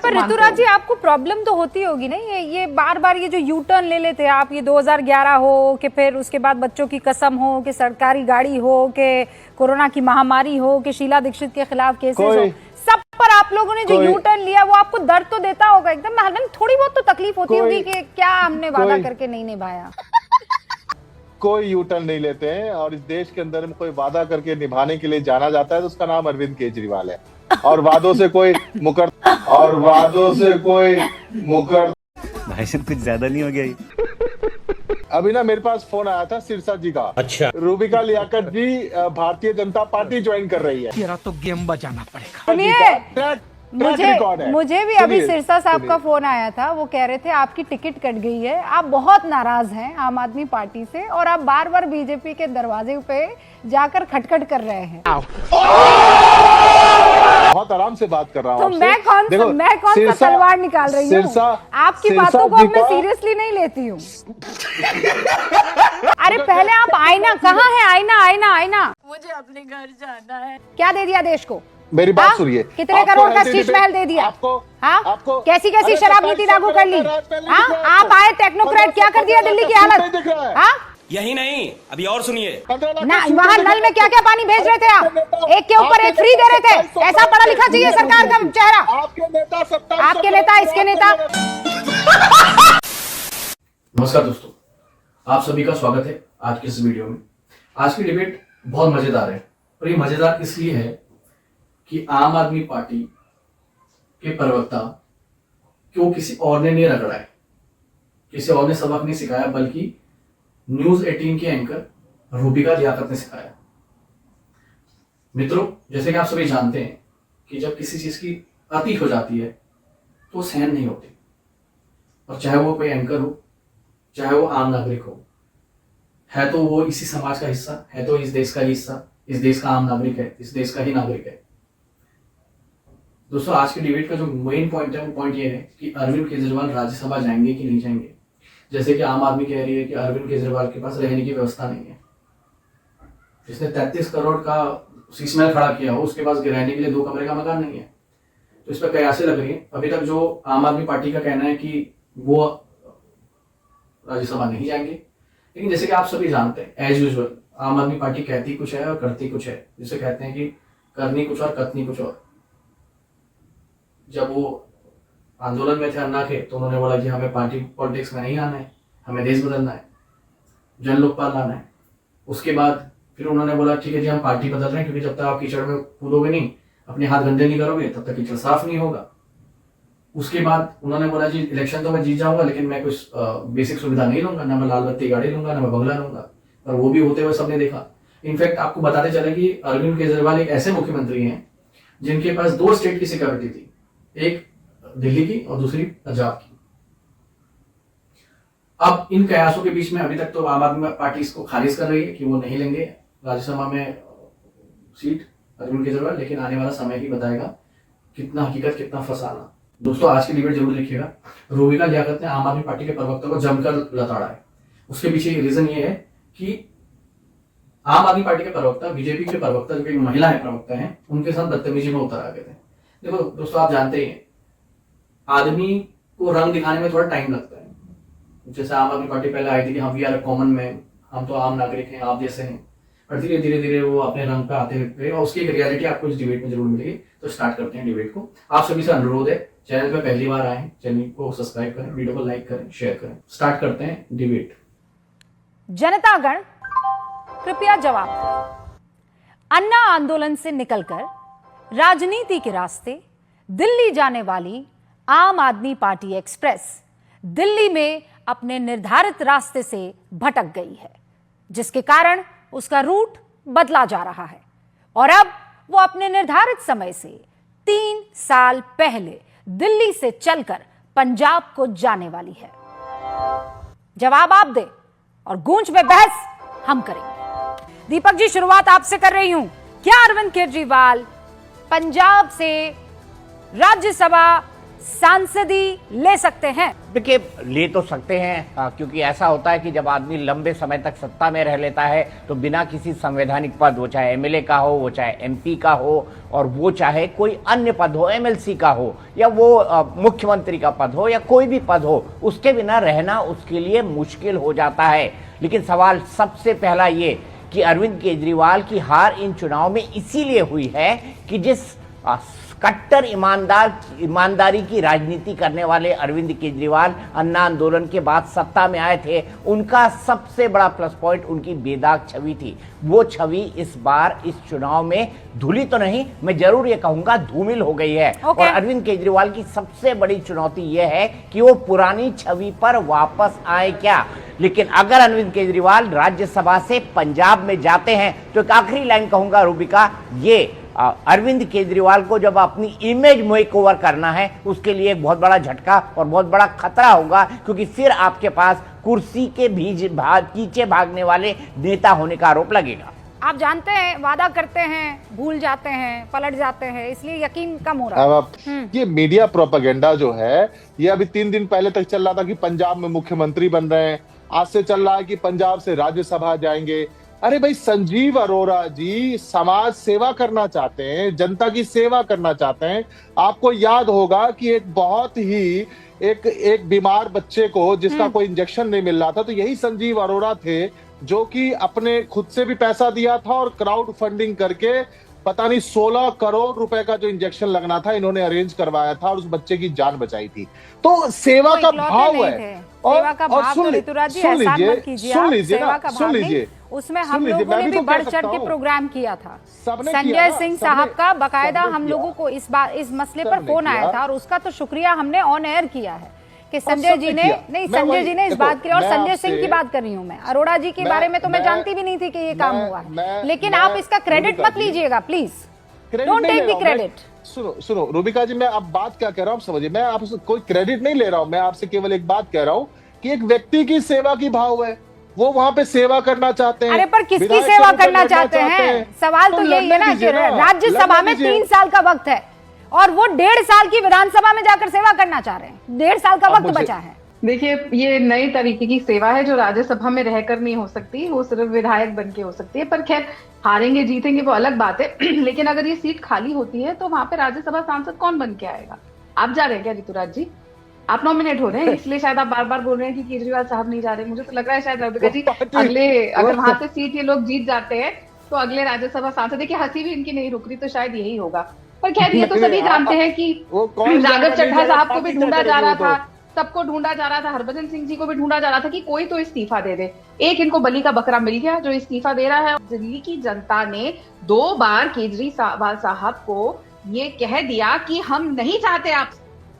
पर ऋतुराज जी आपको प्रॉब्लम तो होती होगी नहीं, ये बार बार ये जो यू टर्न ले लेते हैं आप, ये 2011 हो कि फिर उसके बाद बच्चों की कसम हो कि सरकारी गाड़ी हो कि कोरोना की महामारी हो कि शीला दीक्षित के खिलाफ केसेस हो, सब पर आप लोगों ने जो यू टर्न लिया वो आपको दर्द तो देता होगा एकदम, हमें थोड़ी बहुत तो तकलीफ होती होगी कि क्या हमने वादा करके नहीं निभाया। कोई यू टर्न नहीं लेते हैं, और इस देश के अंदर में कोई वादा करके निभाने के लिए जाना जाता है तो उसका नाम अरविंद केजरीवाल है। और वादों से कोई मुकर भाई साहब कुछ ज्यादा नहीं हो गया ये? अभी ना मेरे पास फोन आया था सिरसा जी का। अच्छा। रूबिका लियाकत जी भारतीय जनता पार्टी ज्वाइन कर रही है। तेरा तो गेम बजाना पड़ेगा। सुनिए, मुझे भी अभी सिरसा साहब का फोन आया था, वो कह रहे थे आपकी टिकट कट गई है, आप बहुत नाराज हैं आम आदमी पार्टी से और आप बार बार बीजेपी के दरवाजे पे जाकर खटखट कर रहे हैं। बहुत आराम से बात कर रहा हूँ। तो मैं कौन सा तलवार निकाल रही हूँ? आपकी बातों को अब मैं सीरियसली नहीं लेती हूँ। अरे पहले आप आईना, कहाँ है आईना? आईना आईना, मुझे अपने घर जाना है। क्या दे दिया देश को? मेरी बात सुनिए, कितने करोड़ का शीश महल दे दिया आपको? कैसी कैसी शराब नीति लागू कर ली? आप आए टेक्नोक्रेट, क्या कर दिया दिल्ली की हालत? यही नहीं, अभी और सुनिए ना, वहाँ नल में क्या क्या पानी भेज रहे थे आप? एक के ऊपर एक फ्री दे रहे थे। ऐसा पढ़ा लिखा चाहिए सरकार का चेहरा। आपके नेता इसके नेता। नमस्कार दोस्तों, आप सभी का स्वागत है आज की इस वीडियो में। आज की डिबेट बहुत मजेदार है, और ये मजेदार इसलिए है कि आम आदमी पार्टी के प्रवक्ता क्यों किसी और ने नहीं रगड़ा है, किसी और ने सबक नहीं सिखाया, बल्कि न्यूज 18 के एंकर रूबिका लियाकत ने सिखाया। मित्रों, जैसे कि आप सभी जानते हैं कि जब किसी चीज की अति हो जाती है तो सहन नहीं होती, और चाहे वो कोई एंकर हो, चाहे वो आम नागरिक हो, है तो वो इसी समाज का हिस्सा, है तो इस देश का हिस्सा, इस देश का आम नागरिक है, इस देश का ही नागरिक है। दोस्तों, आज के डिबेट का जो मेन पॉइंट है वो पॉइंट ये है कि अरविंद केजरीवाल राज्यसभा जाएंगे कि नहीं जाएंगे। जैसे कि आम आदमी कह रही है कि अरविंद केजरीवाल के पास रहने की व्यवस्था नहीं है, जिसने 33 करोड़ का शीश महल खड़ा किया हो उसके पास रहने के लिए 2 कमरे का मकान नहीं है। तो इस पर कयासें लग रही है। अभी तक जो आम आदमी पार्टी का कहना है कि वो राज्यसभा नहीं जाएंगे, लेकिन जैसे कि आप सभी जानते हैं, एज यूजुअल आम आदमी पार्टी कहती कुछ है और करती कुछ है। जिसे कहते हैं कि करनी कुछ और कथनी कुछ और। जब वो आंदोलन में थे अन्ना के, तो उन्होंने बोला कि हमें पार्टी पॉलिटिक्स में नहीं आना है, हमें देश बदलना है, जन लोकपाल लाना है। उसके बाद फिर उन्होंने बोला ठीक है जी, हम पार्टी बदल रहे हैं, क्योंकि जब तक आप कीचड़ में कूदोगे नहीं, अपने हाथ गंदे नहीं करोगे, तब तक कीचड़ साफ नहीं होगा। उसके बाद उन्होंने बोला जी इलेक्शन तो मैं जीत जाऊंगा, लेकिन मैं कुछ बेसिक सुविधा नहीं लूंगा, ना मैं लाल बत्ती गाड़ी लूंगा, ना मैं बंगला लूंगा। और वो भी होते हुए सबने देखा। इनफैक्ट आपको बताते चले कि अरविंद केजरीवाल एक ऐसे मुख्यमंत्री हैं जिनके पास 2 स्टेट की सिक्योरिटी थी, एक दिल्ली की और दूसरी पंजाब की। अब इन कयासों के बीच में अभी तक तो आम आदमी पार्टी इसको खारिज कर रही है कि वो नहीं लेंगे राज्यसभा में सीट अरविंद केजरीवाल, लेकिन आने वाला समय ही बताएगा कितना हकीकत कितना फसाना। दोस्तों, आज की डिबेट जरूर देखिएगा। रूबिका लियाकत ने आम आदमी पार्टी के प्रवक्ता को जमकर लताड़ा है। उसके पीछे रीजन ये है कि आम आदमी पार्टी के प्रवक्ता, बीजेपी के प्रवक्ता जो कि महिला है प्रवक्ता हैं, उनके साथ बदतमीजी में उतर आ गए थे। देखो दोस्तों, आप जानते ही हैं आदमी को रंग दिखाने में थोड़ा टाइम लगता है। जैसे आम आदमी पार्टी पहले आई थी कि हम वी आर कॉमन मैन, हम तो आम नागरिक हैं, आप जैसे हैं, और धीरे धीरे वो अपने रंग पे आते हुए, और उसकी एक रियलिटी आपको इस डिबेट में जरूर मिलेगी। तो स्टार्ट करते हैं डिबेट को। आप सभी से अनुरोध है, चैनल पे पहली बार आए हैं, चैनल को सब्सक्राइब करें, वीडियो को लाइक करें, शेयर करें। स्टार्ट करते हैं डिबेट। जनतागण कृपया जवाब दें। अन्ना आंदोलन से निकलकर राजनीति के रास्ते दिल्ली जाने वाली आम आदमी पार्टी एक्सप्रेस दिल्ली में अपने निर्धारित रास्ते से भटक गई है, जिसके कारण उसका रूट बदला जा रहा है और अब वो अपने निर्धारित समय से 3 साल पहले दिल्ली से चलकर पंजाब को जाने वाली है। जवाब आप दें और गूंज में बहस हम करेंगे। दीपक जी, शुरुआत आपसे कर रही हूं। क्या अरविंद केजरीवाल पंजाब से राज्यसभा सांसदी ले सकते हैं? देखिए, ले तो सकते हैं क्योंकि ऐसा होता है कि जब आदमी लंबे समय तक सत्ता में रह लेता है तो बिना किसी संवैधानिक पद, वो चाहे एमएलए का हो, वो चाहे एमपी का हो, और वो चाहे कोई अन्य पद हो, एमएलसी का हो, या वो मुख्यमंत्री का पद हो, या कोई भी पद हो, उसके बिना रहना उसके लिए मुश्किल हो जाता है। लेकिन सवाल सबसे पहला ये कि अरविंद केजरीवाल की हार इन चुनाव में इसीलिए हुई है कि जिस कट्टर ईमानदारी की राजनीति करने वाले अरविंद केजरीवाल अन्ना आंदोलन के बाद सत्ता में आए थे, उनका सबसे बड़ा प्लस पॉइंट उनकी बेदाग छवि थी। वो छवि इस बार इस चुनाव में धुली तो नहीं, मैं जरूर ये कहूंगा धूमिल हो गई है। और अरविंद केजरीवाल की सबसे बड़ी चुनौती यह है कि वो पुरानी छवि पर वापस आए क्या। लेकिन अगर अरविंद केजरीवाल राज्यसभा से पंजाब में जाते हैं तो एक आखिरी लाइन कहूंगा रूबिका, ये अरविंद केजरीवाल को जब अपनी इमेज मेकओवर करना है उसके लिए एक बहुत बड़ा झटका और बहुत बड़ा खतरा होगा, क्योंकि फिर आपके पास कुर्सी के पीछे भागने वाले नेता होने का आरोप लगेगा। आप जानते हैं, वादा करते हैं, भूल जाते हैं, पलट जाते हैं, इसलिए यकीन कम हो रहा है। अब ये मीडिया प्रोपेगेंडा जो है, ये अभी 3 दिन पहले तक चल रहा था कि पंजाब में मुख्यमंत्री बन रहे हैं, आज से चल रहा है कि पंजाब से राज्यसभा जाएंगे। अरे भाई, संजीव अरोड़ा जी समाज सेवा करना चाहते हैं, जनता की सेवा करना चाहते हैं। आपको याद होगा कि एक बहुत ही एक बीमार बच्चे को जिसका कोई इंजेक्शन नहीं मिल रहा था, तो यही संजीव अरोड़ा थे जो कि अपने खुद से भी पैसा दिया था और क्राउड फंडिंग करके पता नहीं 16 करोड़ रुपए का जो इंजेक्शन लगना था इन्होंने अरेंज करवाया था और उस बच्चे की जान बचाई थी। तो सेवा का भाव है। और सुन लीजिए, उसमें हम लोगों ने भी बढ़ चढ़ के प्रोग्राम किया था। संजय सिंह साहब का बकायदा हम लोगों को इस मसले पर फोन आया था और उसका तो शुक्रिया हमने ऑन एयर किया है कि संजय जी ने इस बात की। और संजय सिंह की बात कर रही हूँ मैं, अरोड़ा जी के बारे में तो मैं जानती भी नहीं थी कि ये काम हुआ है। लेकिन आप इसका क्रेडिट मत लीजिएगा please, don't take the credit. सुनो रूबिका जी, मैं अब बात क्या कह रहा हूँ समझिए, मैं आपसे कोई क्रेडिट नहीं ले रहा हूँ, मैं आपसे केवल एक बात कह रहा हूँ कि एक व्यक्ति की सेवा की भाव है, वो वहां पे सेवा करना चाहते हैं। अरे पर किसकी सेवा करना चाहते हैं? सवाल तो यही है ना कि राज्यसभा में 3 साल का वक्त है और वो 1.5 साल की विधानसभा में जाकर सेवा करना चाह रहे हैं। 1.5 साल का वक्त बचा है। देखिए, ये नई तरीके की सेवा है जो राज्यसभा में रहकर नहीं हो सकती, वो सिर्फ विधायक बन के हो सकती है। पर खैर, हारेंगे जीतेंगे वो अलग बात है। लेकिन अगर ये सीट खाली होती है तो वहां पे राज्यसभा सांसद कौन बन के आएगा? आप जा रहे हैं क्या ऋतुराज जी? आप नॉमिनेट हो रहे हैं, इसलिए शायद आप बार बार बोल रहे हैं कि केजरीवाल साहब नहीं जा रहे। मुझे तो लग रहा है शायद रविका जी अगर वहां से सीट ये लोग जीत जाते हैं तो अगले राज्यसभा सांसद, देखिए हंसी भी इनकी नहीं रुक रही, तो शायद यही होगा। पर खैर, ये तो सभी जानते हैं कि राघव चड्ढा साहब को भी ढूंढा जा रहा था, सबको ढूंढा जा रहा था, हरभजन सिंह जी को भी ढूंढा जा रहा था कि कोई तो इस्तीफा दे दे। एक इनको बलि का बकरा मिल गया जो इस्तीफा दे रहा है। दिल्ली की जनता ने 2 बार केजरीवाल साहब को ये कह दिया कि हम नहीं चाहते आप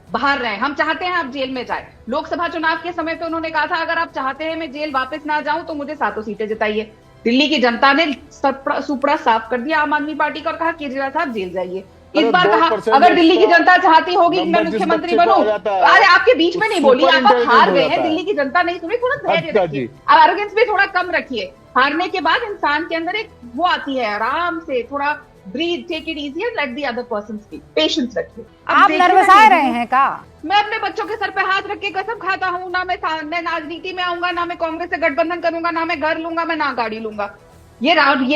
बाहर रहे, हम चाहते हैं आप जेल में जाए। लोकसभा चुनाव के समय पे उन्होंने कहा था अगर आप चाहते हैं मैं जेल वापस ना जाऊं तो मुझे 7 सीटें जिताइए। दिल्ली की जनता ने सुपड़ा साफ कर दिया आम आदमी पार्टी का और कहा केजरीवाल साहब जेल जाइए। इस बार कहा अगर दिल्ली की जनता चाहती होगी कि मैं मुख्यमंत्री बनूं, अरे आपके बीच में नहीं बोली, आप हार गए हैं, दिल्ली की जनता नहीं सुनी, थोड़ा धैर्य रखिए, एरोगेंस भी थोड़ा कम रखिए। हारने के बाद इंसान के अंदर एक वो आती है, आराम से थोड़ा breathe, take it easy and let the other person speak, patience रखिए। आप नर्वस आ रहे हैं का? मैं अपने बच्चों के सर पे हाथ रख के कसम खाता हूँ, ना मैं राजनीति में आऊंगा, ना मैं कांग्रेस से गठबंधन करूंगा, ना मैं घर लूंगा, मैं ना गाड़ी लूंगा। ये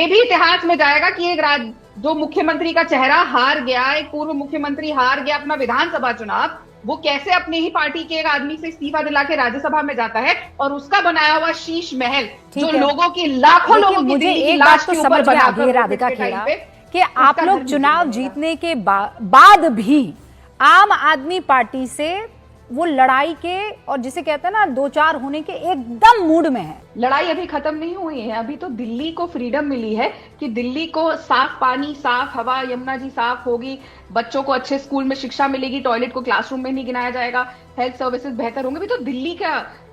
भी इतिहास में जाएगा कि एक जो मुख्यमंत्री का चेहरा हार गया, एक पूर्व मुख्यमंत्री हार गया अपना विधानसभा चुनाव, वो कैसे अपनी ही पार्टी के एक आदमी से इस्तीफा दिला के राज्यसभा में जाता है और उसका बनाया हुआ शीश महल जो लोगों की लाखों लोगों की मुझे एक बात तो समझ में आ गई राधिका खेड़ा कि आप लोग चुनाव जीतने के बाद भी आम आदमी पार्टी से वो लड़ाई के और जिसे कहते हैं ना 2-4 होने के एकदम मूड में है। लड़ाई अभी खत्म नहीं हुई है, अभी तो दिल्ली को फ्रीडम मिली है कि दिल्ली को साफ पानी, साफ हवा, यमुना जी साफ होगी, बच्चों को अच्छे स्कूल में शिक्षा मिलेगी, टॉयलेट को क्लासरूम में नहीं गिनाया जाएगा, हेल्थ सर्विसेज बेहतर होंगे। अभी तो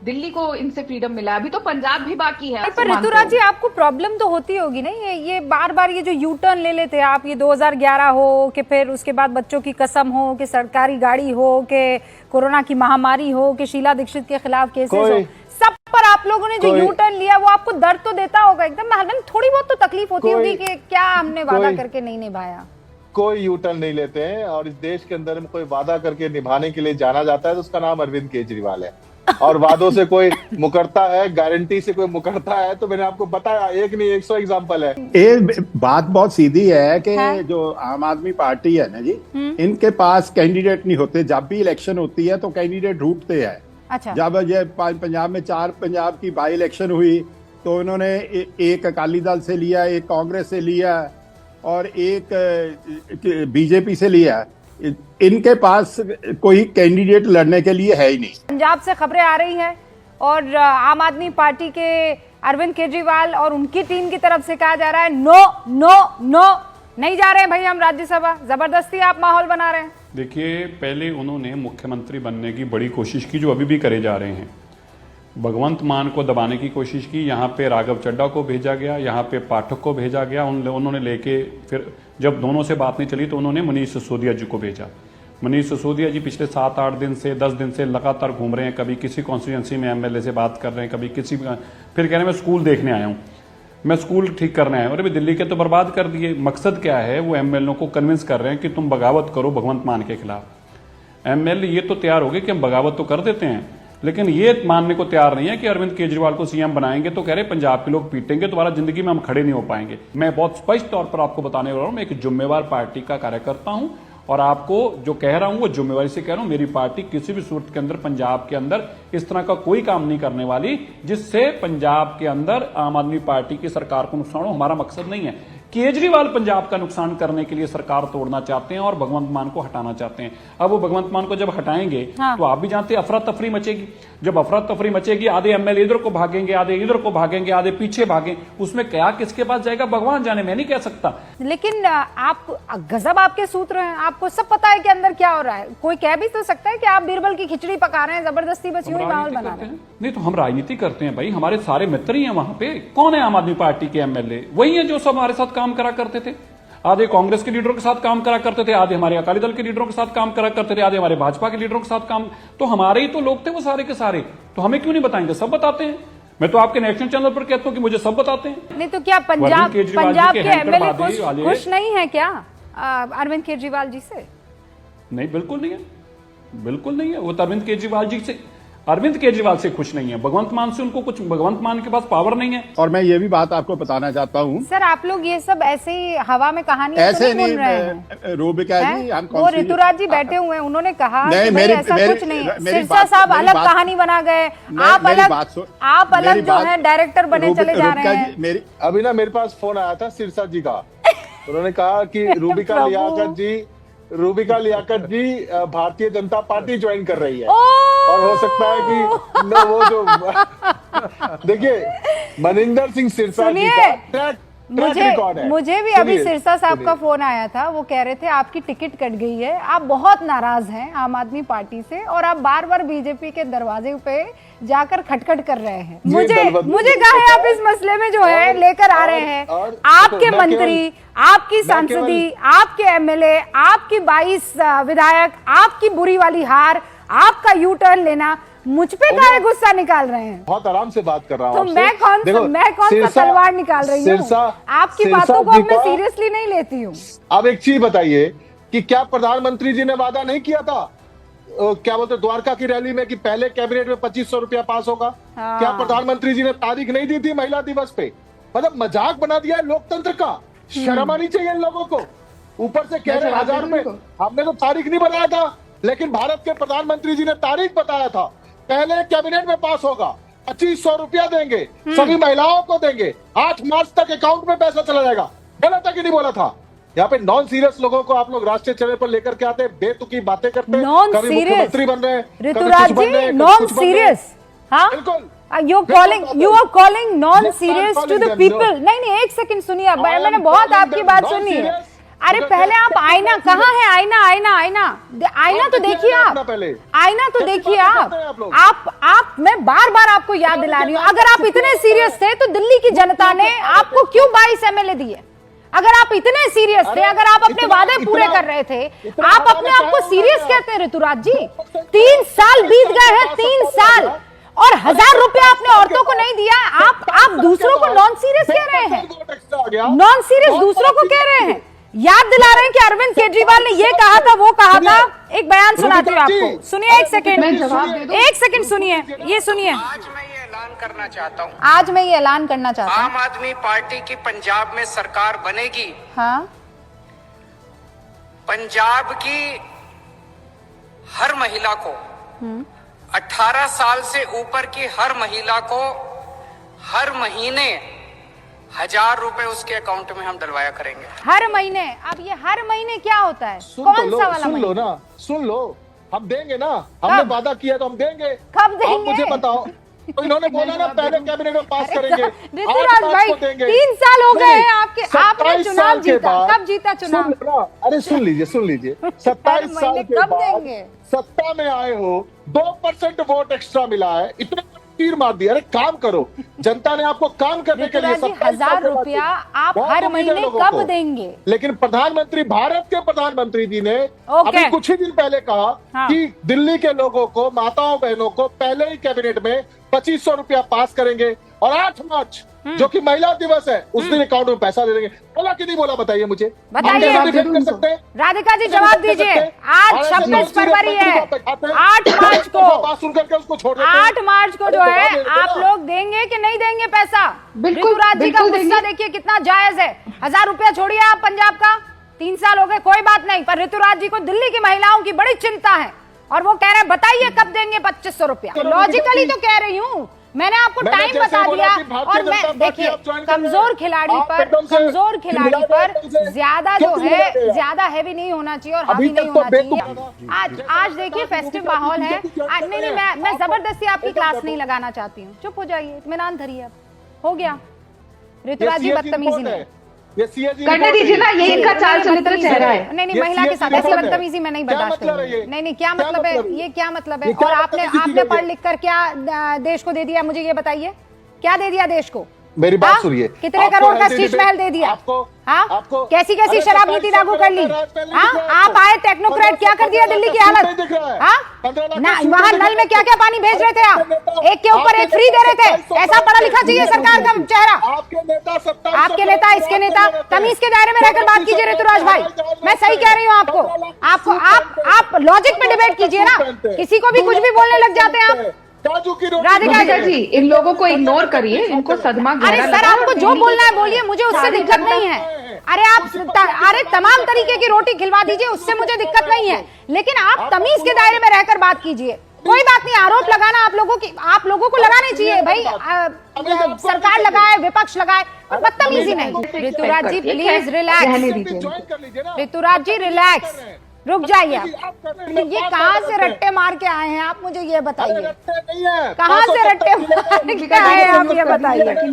दिल्ली को इनसे फ्रीडम मिला, अभी तो पंजाब भी बाकी है। पर ऋतुराज जी, आपको प्रॉब्लम तो होती होगी नहीं, ये बार बार ये जो यू टर्न ले लेते आप, ये 2011 हो कि फिर उसके बाद बच्चों की कसम हो कि सरकारी गाड़ी हो कि कोरोना की महामारी हो कि शीला दीक्षित के खिलाफ केसेस हो, सब पर आप लोगों ने जो यू टर्न लिया वो आपको दर्द तो देता होगा एकदम, थोड़ी बहुत तो तकलीफ होती होगी कि क्या हमने वादा करके नहीं निभाया। कोई यू टर्न नहीं लेते हैं, और इस देश के अंदर में कोई वादा करके निभाने के लिए जाना जाता है तो उसका नाम अरविंद केजरीवाल है। और वादों से कोई मुकरता है, गारंटी से कोई मुकरता है, तो मैंने आपको बताया, एक नहीं 100 एग्जांपल है। ये बात बहुत सीधी है कि हाँ? जो आम आदमी पार्टी है ना जी, इनके पास कैंडिडेट नहीं होते। जब भी इलेक्शन होती है तो कैंडिडेट ढूंढते हैं। अच्छा, जब ये पंजाब में 4 पंजाब की बाई इलेक्शन हुई तो इन्होंने एक अकाली दल से लिया, एक कांग्रेस से लिया और एक बीजेपी से लिया। इनके पास कोई कैंडिडेट लड़ने के लिए है ही नहीं। पंजाब से खबरें आ रही हैं और आम आदमी पार्टी के अरविंद केजरीवाल और उनकी टीम की तरफ से कहा जा रहा है नो नो नो, नहीं जा रहे हैं भाई हम राज्यसभा, जबरदस्ती आप माहौल बना रहे हैं। देखिए, पहले उन्होंने मुख्यमंत्री बनने की बड़ी कोशिश की, जो अभी भी करे जा रहे हैं। भगवंत मान को दबाने की कोशिश की, यहाँ पे राघव चड्ढा को भेजा गया, यहाँ पे पाठक को भेजा गया, उन्होंने लेके फिर जब दोनों से बात नहीं चली तो उन्होंने मनीष सिसोदिया जी को भेजा। मनीष सिसोदिया जी पिछले 7-8 दिन से 10 दिन से लगातार घूम रहे हैं, कभी किसी कॉन्स्टिट्यूंसी में एमएलए से बात कर रहे हैं, कभी किसी, फिर कह रहे हैं मैं स्कूल देखने आया हूँ, मैं स्कूल ठीक करने आया हूँ। अरे भाई, दिल्ली के तो बर्बाद कर दिए। मकसद क्या है? वो एमएलए को कन्विंस कर रहे हैं कि तुम बगावत करो भगवंत मान के खिलाफ। एमएलए ये तो तैयार हो गए कि हम बगावत तो कर देते हैं, लेकिन ये मानने को तैयार नहीं है कि अरविंद केजरीवाल को सीएम बनाएंगे तो कह रहे पंजाब के लोग पीटेंगे, दोबारा जिंदगी में हम खड़े नहीं हो पाएंगे। मैं बहुत स्पष्ट तौर पर आपको बताने वाला हूं, मैं एक जिम्मेवार पार्टी का कार्यकर्ता हूं और आपको जो कह रहा हूं वो जिम्मेवारी से कह रहा हूं। मेरी पार्टी किसी भी सूरत के अंदर पंजाब के अंदर इस तरह का कोई काम नहीं करने वाली जिससे पंजाब के अंदर आम आदमी पार्टी की सरकार को नुकसान हो। हमारा मकसद नहीं है। केजरीवाल पंजाब का नुकसान करने के लिए सरकार तोड़ना चाहते हैं और भगवंत मान को हटाना चाहते हैं। अब वो भगवंत मान को जब हटाएंगे तो आप भी जानते हैं अफरा तफरी मचेगी। जब अफरा तफरी मचेगी, आधे एमएलए इधर को भागेंगे, आधे इधर को भागेंगे, आधे पीछे भागें, उसमें क्या किसके पास जाएगा भगवान जाने, मैं नहीं कह सकता। लेकिन आप गजब आपके सूत्र हैं, आपको सब पता है कि अंदर क्या हो रहा है। कोई कह भी तो सकता है कि आप बीरबल की खिचड़ी पका रहे हैं, जबरदस्ती बस यूं ही माहौल बना रहे हैं। नहीं तो हम राजनीति करते हैं भाई, हमारे सारे मित्र ही हैं वहां पे। कौन है आम आदमी पार्टी के एमएलए? वही है जो सब हमारे साथ काम करा करते थे। आधे कांग्रेस के लीडरों के साथ काम करा करते थे, आधे हमारे अकाली दल के लीडरों के साथ काम करा करते थे, आधे हमारे भाजपा के लीडरों के साथ काम। तो हमारे ही तो लोग थे वो सारे के सारे, तो हमें क्यों नहीं बताएंगे? सब बताते हैं। मैं तो आपके नेशनल चैनल पर कहता हूं कि मुझे सब बताते हैं। नहीं तो क्या पंजाब के एमएलए खुश नहीं है क्या अरविंद केजरीवाल जी से? नहीं, बिल्कुल नहीं है, बिल्कुल नहीं है। वो तो अरविंद केजरीवाल से खुश नहीं है। भगवंत मान से उनको कुछ, भगवंत मान के पास पावर नहीं है। और मैं ये भी बात आपको बताना चाहता हूँ सर, आप लोग ये सब ऐसे ही हवा में कहानी ऐसे नहीं बोल रहे हैं। रूबिका जी, हम वो ऋतुराज जी बैठे हुए हैं, उन्होंने कहा नहीं, कि मेरी- ऐसा मेरी- कुछ नहीं है। मेरी सिरसा बात- साहब मेरी अलग बात- कहानी बना गए, आप मेरी अलग, बात सुन- आप अलग मेरी जो बात- है डायरेक्टर बने चले जा रहे हैं। मेरी अभी ना मेरे पास फोन आया था सिरसा जी का, उन्होंने कहा कि रूबिका लियाकत जी भारतीय जनता पार्टी ज्वाइन कर रही है और हो सकता है कि न वो जो देखिए मनिंदर सिंह सिरसा जी का ट्रैक रिकॉर्ड है। मुझे भी अभी सिरसा साहब का फोन आया था, वो कह रहे थे आपकी टिकट कट गई है, आप बहुत नाराज हैं आम आदमी पार्टी से और आप बार बार बीजेपी के दरवाजे पे जाकर खटखट कर रहे हैं। मुझे कहा है आप इस मसले में जो है लेकर आ रहे हैं। आपके मंत्री, आपकी सांसदी, आपके एमएलए, आपकी 22 विधायक, आपकी बुरी वाली हार, आपका यू टर्न लेना, मुझ पे काहे गुस्सा निकाल रहे हैं? बहुत आराम से बात कर रहा हूँ। तो मैं कौन सा तलवार निकाल रही हूँ? आपकी बातों को अब मैं सीरियसली नहीं लेती हूँ। अब एक चीज बताइए कि क्या प्रधानमंत्री जी ने वादा नहीं किया था, क्या बोलते द्वारका की रैली में, कि पहले कैबिनेट में 2500 रुपया पास होगा? क्या प्रधानमंत्री जी ने तारीख नहीं दी थी महिला दिवस पे? मतलब मजाक बना दिया है लोकतंत्र का। शर्म आनी चाहिए इन लोगों को। ऊपर से कह रहे 1000 रुपए, हमने तो तारीख नहीं बनाया था, लेकिन भारत के प्रधानमंत्री जी ने तारीख बताया था। पहले कैबिनेट में पास होगा, 2500 रुपया देंगे, सभी महिलाओं को देंगे, 8 मार्च तक अकाउंट में पैसा चला जाएगा। बोला था कि नहीं बोला था? यहाँ पे नॉन सीरियस लोगों को आप लोग राष्ट्रीय चैनल पर लेकर के आते हैं, बेतुकी बातें करते हैं, कभी मुख्यमंत्री बन रहे हैं, ऋतुराज जी, नॉन सीरियस। हाँ, you are calling non serious to the people. नहीं, एक सेकंड सुनिए, मैंने बहुत आपकी बात सुनी है। अरे पहले आप आईना, कहाँ है आईना? आईना तो देखिए आप, आईना तो देखिए आप मैं बार बार आपको याद दिला रही हूँ, अगर आप इतने सीरियस थे तो दिल्ली की जनता ने आपको क्यों 22 एमएलए दिए? अगर आप इतने सीरियस थे, अगर आप अपने वादे पूरे कर रहे थे, आप अपने आप को सीरियस कहते हैं ऋतुराज जी? 3 साल बीत गए हैं, 3 साल, और 1000 रुपया आपने औरतों को नहीं दिया। आप दूसरों को नॉन सीरियस कह रहे हैं, नॉन सीरियस दूसरों को कह रहे हैं। याद दिला रहे हैं कि अरविंद केजरीवाल ने ये कहा था, वो कहा था। एक बयान सुनाती हूँ आपको, सुनिए एक सेकंड, मैं जवाब दे दूं? एक सेकंड सुनिए, ये सुनिए। आज मैं ये ऐलान करना चाहता हूँ, आज मैं ये ऐलान करना चाहता हूँ, आम आदमी पार्टी की पंजाब में सरकार बनेगी। हाँ, पंजाब की हर महिला को 18 साल से ऊपर की हर महिला को हर महीने 1000 रुपए उसके अकाउंट में हम डलवाया करेंगे। हर महीने। अब ये हर महीने क्या होता है, कौन सा वाला सुन लो महीना? ना, सुन लो, हम देंगे ना, हमने वादा किया तो हम देंगे। कब आप देंगे? मुझे बताओ, तो इन्होंने बोला ना पहले कैबिनेट में पास करेंगे, ऋतुराज 8 भाई, मार्च को देंगे। 3 साल हो गए नहीं, हैं आपके, आपने 27 चुनाव साल के जीता, बाद- कब जीता चुनाव? सुन लो ना, अरे सुन लीजिए 27 साल महीने के कब बाद देंगे? सत्ता में आए हो, 2% वोट एक्स्ट्रा मिला है, इतने तीर मार दिया। अरे काम करो, जनता ने आपको काम करने के लिए ऋतुराज जी, 27 साल 1000 के बाद रुपया आप बहुत हर उम्मीद है महीने लोगों कब को। देंगे? लेकिन प्रधानमंत्री, भारत के प्रधानमंत्री जी ने ओके। अभी कुछ ही दिन पहले कहा हाँ। कि दिल्ली के लोगों को, माताओं बहनों को पहले ही कैबिनेट में 2500 रुपया पास करेंगे और 8 मार्च जो कि महिला दिवस है उस दिन अकाउंट में पैसा दे देंगे। बोला कि नहीं बोला, बताइए मुझे। बताइए। हम कैसे डिबेट कर सकते हैं? राधिका जी जवाब दीजिए। आज 26 फरवरी है, 8 मार्च को, बात सुन करके उसको छोड़ देते हैं। 8 मार्च को जो है आप लोग देंगे कि नहीं देंगे पैसा? बिल्कुल, ऋतुराज जी का बिल्कुल गुस्सा देंगे। देखिए कितना जायज है। 1000 रुपया छोड़िए आप पंजाब का, 3 साल हो गए, कोई बात नहीं, पर ऋतुराज जी को दिल्ली की महिलाओं की बड़ी चिंता है और वो कह रहे हैं बताइए कब देंगे 2500 रुपया। लॉजिकली तो कह रही हूँ, मैंने आपको मैंने टाइम जैसे बता बोला दिया। कि भारतीय और मैं जनता पार्टी देखिए आप ज्वाइन कर रहे हैं। कमजोर खिलाड़ी आप पर, एकदम से कमजोर खिलाड़ी खिलाड़ी पर एकदम से ज्यादा क्यों जो खिला है रहे हैं? ज्यादा हैवी नहीं होना चाहिए और अभी हावी तक नहीं तो होना बेवकूफ चाहिए। आज देखिए फेस्टिव माहौल है। आज नहीं, मैं जबरदस्ती आपकी क्लास नहीं लगाना चाहती हूँ, चुप हो जाइए, इत्मीनान धरिए, अब हो गया। ऋतुराज जी बदतमीजी नहीं करने दीजिए ना, यही इनका चाल चरित्र चेहरा है। नहीं, महिला के साथ ऐसी बदतमीजी मैं नहीं बर्दाश्त करूंगी। नहीं, क्या मतलब है ये, क्या मतलब है? और आपने पढ़ लिख कर क्या देश को दे दिया, मुझे ये बताइए, क्या दे दिया देश को? मेरी बात सुनिए, कितने करोड़ का शीश महल दे दिया? आपको कैसी कैसी शराब नीति लागू कर ली? आप आए टेक्नोक्रेट, क्या कर दिया दिल्ली की हालत? ना, वहाँ नल में क्या क्या पानी भेज रहे थे आप? एक के ऊपर एक फ्री दे रहे थे। ऐसा पढ़ा लिखा चाहिए सरकार का चेहरा। आपके नेता, इसके नेता, तमीज के दायरे में रहकर बात कीजिए ऋतुराज भाई, मैं सही कह रही हूँ आपको। आप लॉजिक में डिबेट कीजिए ना, किसी को भी कुछ भी बोलने लग जाते हैं आप। राधिका जी, इन लोगों को इग्नोर करिए, इनको सदमा अरे गहरा सर, लगा आपको और जो दिल्ली बोलना है बोलिए, मुझे उससे दिक्कत नहीं है। अरे तमाम तरीके की रोटी खिलवा दीजिए, उससे मुझे दिक्कत नहीं है, लेकिन आप तमीज के दायरे में रहकर बात कीजिए। कोई बात नहीं, आरोप लगाना आप लोगों को लगाने चाहिए भाई, सरकार लगाए, विपक्ष लगाए, पर बदतमीजी नहीं। Rituraj ji please relax, Rituraj ji relax, रुक जाइए आप। ये कहाँ से रट्टे मार के आए हैं आप, मुझे ये बताइए, कहाँ से रट्टे मार के आए हैं आप, ये बताइए।